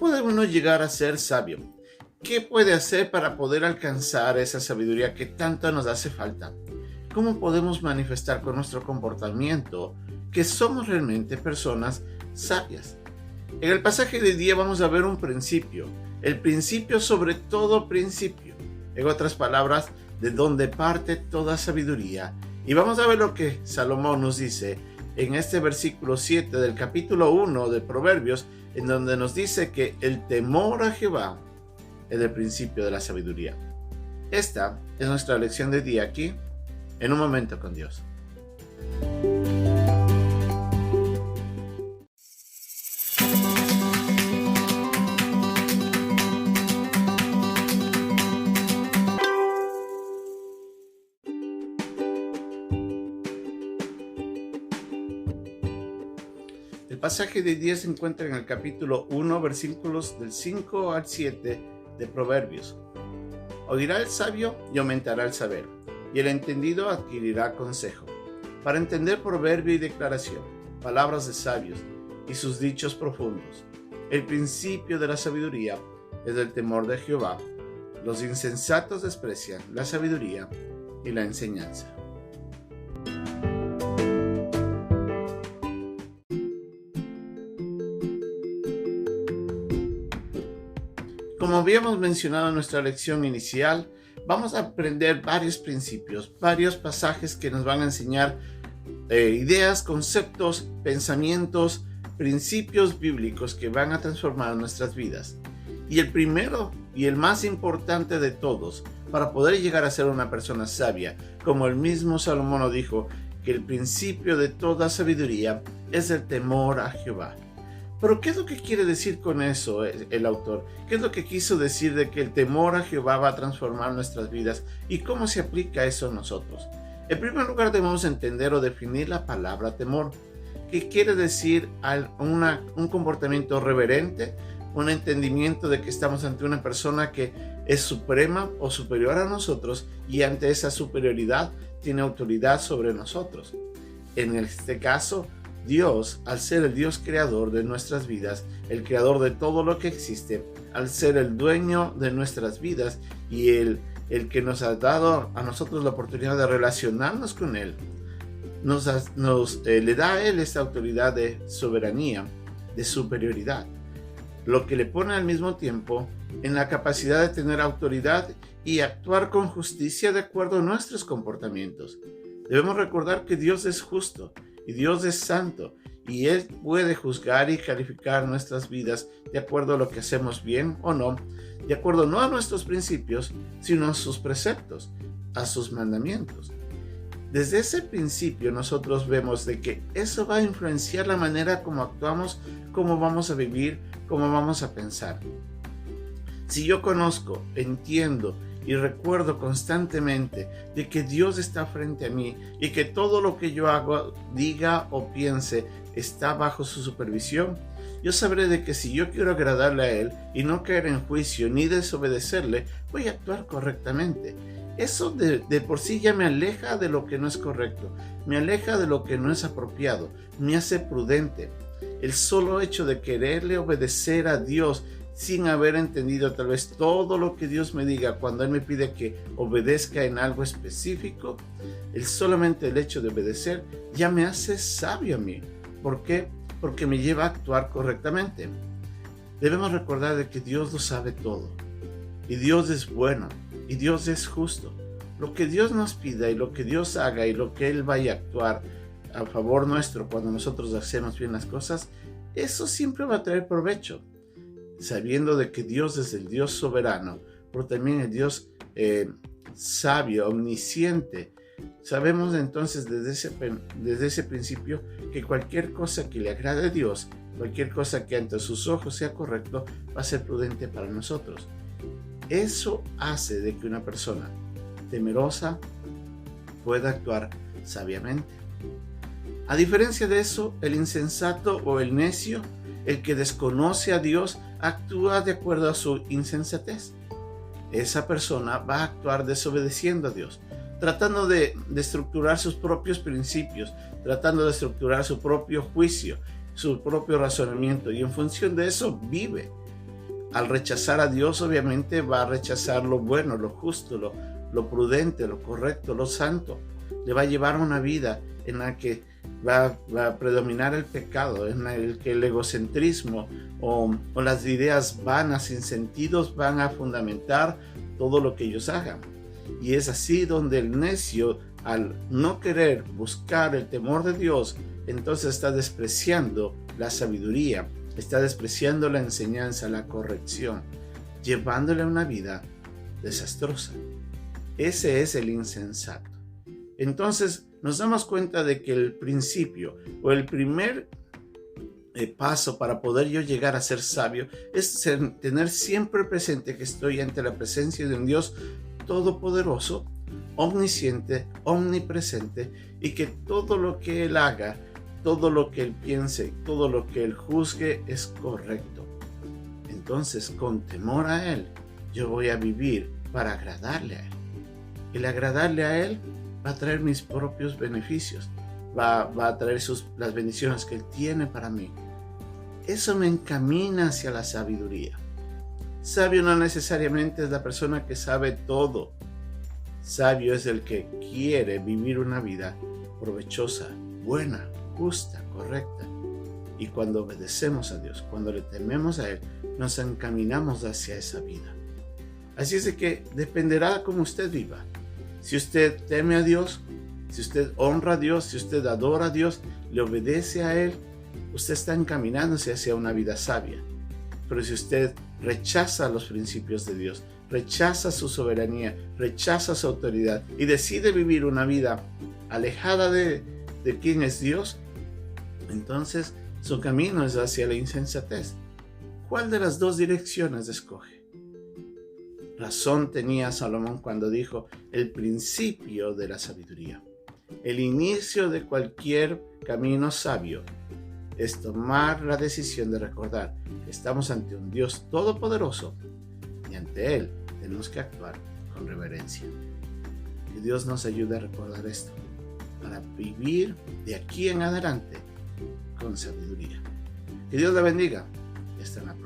puede uno llegar a ser sabio? ¿Qué puede hacer para poder alcanzar esa sabiduría que tanto nos hace falta? ¿Cómo podemos manifestar con nuestro comportamiento que somos realmente personas sabias? En el pasaje de hoy día vamos a ver un principio, el principio sobre todo principio. En otras palabras, de donde parte toda sabiduría. Y vamos a ver lo que Salomón nos dice en este versículo 7 del capítulo 1 de Proverbios, en donde nos dice que el temor a Jehová es el principio de la sabiduría. Esta es nuestra lección de día aquí, en Un Momento con Dios. El pasaje de 10 se encuentra en el capítulo 1, versículos del 5 al 7 de Proverbios. Oirá el sabio y aumentará el saber, y el entendido adquirirá consejo, para entender proverbio y declaración, palabras de sabios y sus dichos profundos. El principio de la sabiduría es el temor de Jehová. Los insensatos desprecian la sabiduría y la enseñanza. Como habíamos mencionado en nuestra lección inicial, vamos a aprender varios principios, varios pasajes que nos van a enseñar ideas, conceptos, pensamientos, principios bíblicos que van a transformar nuestras vidas. Y el primero y el más importante de todos, para poder llegar a ser una persona sabia, como el mismo Salomón lo dijo, que el principio de toda sabiduría es el temor a Jehová. Pero ¿qué es lo que quiere decir con eso el autor? ¿Qué es lo que quiso decir de que el temor a Jehová va a transformar nuestras vidas? ¿Y cómo se aplica eso a nosotros? En primer lugar, debemos entender o definir la palabra temor. ¿Qué quiere decir un comportamiento reverente? Un entendimiento de que estamos ante una persona que es suprema o superior a nosotros y ante esa superioridad tiene autoridad sobre nosotros. En este caso, Dios, al ser el Dios creador de nuestras vidas, el creador de todo lo que existe, al ser el dueño de nuestras vidas y el que nos ha dado a nosotros la oportunidad de relacionarnos con Él, le da a Él esta autoridad de soberanía, de superioridad, lo que le pone al mismo tiempo en la capacidad de tener autoridad y actuar con justicia de acuerdo a nuestros comportamientos. Debemos recordar que Dios es justo y Dios es santo, y Él puede juzgar y calificar nuestras vidas de acuerdo a lo que hacemos bien o no, de acuerdo no a nuestros principios, sino a sus preceptos, a sus mandamientos. Desde ese principio nosotros vemos de que eso va a influenciar la manera como actuamos, cómo vamos a vivir, cómo vamos a pensar. Si yo conozco, entiendo y recuerdo constantemente de que Dios está frente a mí y que todo lo que yo hago, diga o piense está bajo su supervisión, yo sabré de que si yo quiero agradarle a Él y no caer en juicio ni desobedecerle, voy a actuar correctamente. Eso de por sí ya me aleja de lo que no es correcto, me aleja de lo que no es apropiado, me hace prudente. El solo hecho de quererle obedecer a Dios sin haber entendido tal vez todo lo que Dios me diga cuando Él me pide que obedezca en algo específico, solamente el hecho de obedecer ya me hace sabio a mí. ¿Por qué? Porque me lleva a actuar correctamente. Debemos recordar de que Dios lo sabe todo, y Dios es bueno, y Dios es justo. Lo que Dios nos pida y lo que Dios haga y lo que Él vaya a actuar a favor nuestro cuando nosotros hacemos bien las cosas, eso siempre va a traer provecho. Sabiendo de que Dios es el Dios soberano, pero también el Dios sabio, omnisciente. Sabemos entonces desde ese principio que cualquier cosa que le agrade a Dios, cualquier cosa que ante sus ojos sea correcto, va a ser prudente para nosotros. Eso hace de que una persona temerosa pueda actuar sabiamente. A diferencia de eso, el insensato o el necio, el que desconoce a Dios, actúa de acuerdo a su insensatez. Esa persona va a actuar desobedeciendo a Dios, tratando de estructurar sus propios principios, tratando de estructurar su propio juicio, su propio razonamiento, y en función de eso vive. al rechazar a Dios, obviamente va a rechazar lo bueno, lo justo, lo prudente, lo correcto, lo santo. Le va a llevar a una vida en la que va a predominar el pecado, en el que el egocentrismo o las ideas vanas, sin sentidos, van a fundamentar todo lo que ellos hagan. Y es así donde el necio, al no querer buscar el temor de Dios, entonces está despreciando la sabiduría, está despreciando la enseñanza, la corrección, llevándole a una vida desastrosa. Ese es el insensato. Entonces nos damos cuenta de que el principio o el primer paso para poder yo llegar a ser sabio es tener siempre presente que estoy ante la presencia de un Dios todopoderoso, omnisciente, omnipresente, y que todo lo que Él haga, todo lo que Él piense, todo lo que Él juzgue es correcto. Entonces, con temor a Él, yo voy a vivir para agradarle a Él. El agradarle a Él va a traer mis propios beneficios, va a traer las bendiciones que Él tiene para mí. Eso me encamina hacia la sabiduría. Sabio no necesariamente es la persona que sabe todo. Sabio es el que quiere vivir una vida provechosa, buena, justa, correcta. Y cuando obedecemos a Dios, cuando le tememos a Él, nos encaminamos hacia esa vida. Así es de que dependerá cómo usted viva. Si usted teme a Dios, si usted honra a Dios, si usted adora a Dios, le obedece a Él, usted está encaminándose hacia una vida sabia. Pero si usted rechaza los principios de Dios, rechaza su soberanía, rechaza su autoridad y decide vivir una vida alejada de quién es Dios, entonces su camino es hacia la insensatez. ¿Cuál de las dos direcciones escoge? Razón tenía Salomón cuando dijo el principio de la sabiduría. El inicio de cualquier camino sabio es tomar la decisión de recordar que estamos ante un Dios todopoderoso y ante Él tenemos que actuar con reverencia. Que Dios nos ayude a recordar esto para vivir de aquí en adelante con sabiduría. Que Dios la bendiga y hasta la próxima.